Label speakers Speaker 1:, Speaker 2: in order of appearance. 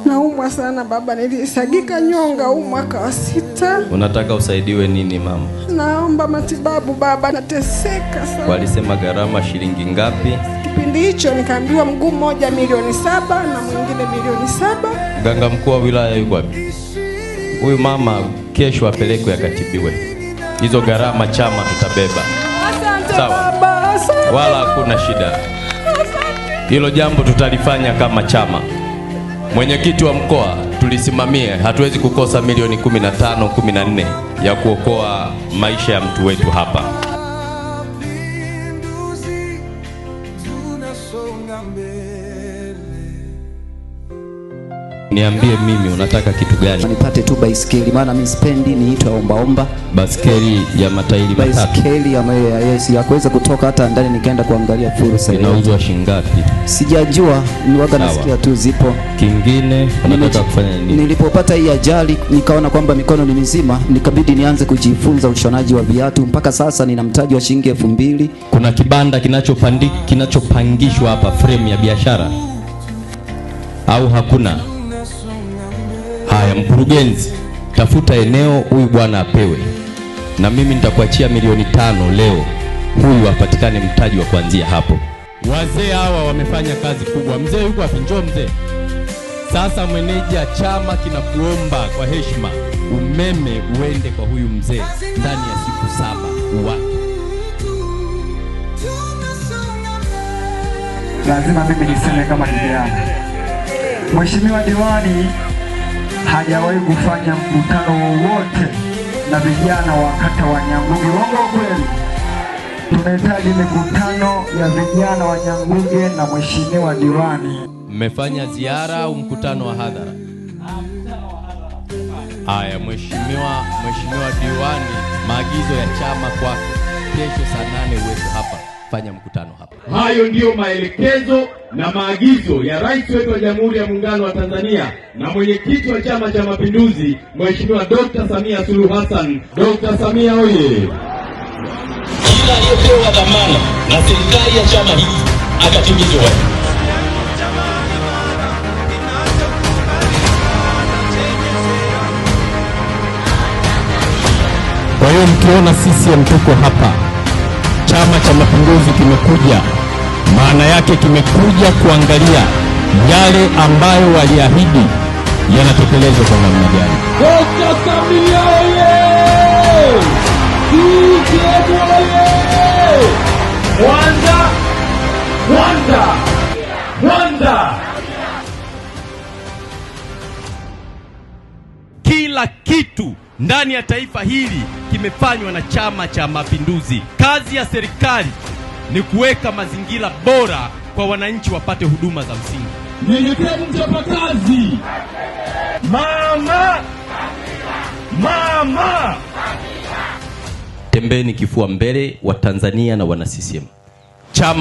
Speaker 1: Naumwa sana baba, nilisagika nyonga huu mwaka wa 6.
Speaker 2: Unataka usaidiwe nini mama?
Speaker 1: Naomba matibabu baba, nateseka sana.
Speaker 2: Walisema gharama shilingi ngapi?
Speaker 1: Kipindi hicho nikaambiwa mguu mmoja milioni 7 na mwingine milioni 7.
Speaker 2: Mganga mkuu wa wilaya yuko wapi? Huyu mama kesho apelekwe akatibiwe. Hizo gharama chama tutabeba.
Speaker 1: Asante
Speaker 2: sawa
Speaker 1: baba, asante.
Speaker 2: Wala hakuna shida. Hilo jambo tutalifanya kama chama. Mwenyekiti wa mkoa tulisimamie, hatuwezi kukosa milioni 15, 14 ya kuokoa maisha ya mtu wetu hapa. Niambie mimi unataka kitu gani?
Speaker 3: Nipate tu baiskeli, maana mimi sipendi niitwe ombaomba.
Speaker 2: Baiskeli ya matairi matatu.
Speaker 3: Baiskeli ya kuweza kutoka hata ndani nikaenda kuangalia fursa.
Speaker 2: Inauzwa shilingi ngapi?
Speaker 3: Sijajua, niwaga nasikia tu zipo.
Speaker 2: Kingine unataka kufanya nini?
Speaker 3: Nilipopata hii ajali nikaona kwamba mikono ni mizima, nikabidi nianze kujifunza ushonaji wa viatu. Mpaka sasa nina mtaji wa shilingi 2000.
Speaker 2: Kuna kibanda kinachopangishwa hapa, frame ya biashara au hakuna? Haya, mkurugenzi, tafuta eneo huyu bwana apewe, na mimi nitakuachia milioni 5 leo, huyu apatikane mtaji wa kuanzia hapo. Wazee hawa wamefanya kazi kubwa. Mzee yuko wapi? Njoo mzee. Sasa meneja chama kinakuomba kwa heshima umeme uende kwa huyu mzee ndani ya siku 7 uwake.
Speaker 4: Lazima mimi niseme kama kijana, Mheshimiwa diwani hajawahi kufanya mkutano wowote na vijana wa kata wa Nyanguge. Uongo kweli? Tunahitaji mikutano ya vijana wa Nyanguge na mheshimiwa diwani.
Speaker 2: Mmefanya ziara au mkutano wa hadhara? Haya, mheshimiwa diwani, maagizo ya chama kwako, kesho saa 8 uwepo hapa, fanya mkutano hapa.
Speaker 5: Hayo ndiyo maelekezo na maagizo ya Rais wetu wa Jamhuri ya Muungano wa Tanzania na mwenyekiti wa Chama cha Mapinduzi, Mheshimiwa Dr. Samia Suluhu Hassan. Dr. Samia oye!
Speaker 6: Kila aliyepewa dhamana na serikali ya chama hiki akatimizwa.
Speaker 2: Kwa hiyo mkiona CCM tuko hapa, Chama cha Mapinduzi kimekuja, maana yake kimekuja kuangalia yale ambayo waliahidi yanatekelezwa kwa namna gani.
Speaker 5: Dr. Samia oye! CCM oye! Mwanza!
Speaker 2: Kila kitu ndani ya taifa hili kimefanywa na Chama cha Mapinduzi. Kazi ya serikali ni kuweka mazingira bora kwa wananchi wapate huduma za msingi.
Speaker 5: Nyenyekevu, mchapakazi. Mama!
Speaker 2: Tembeni kifua mbele wa Tanzania na wana CCM. Chama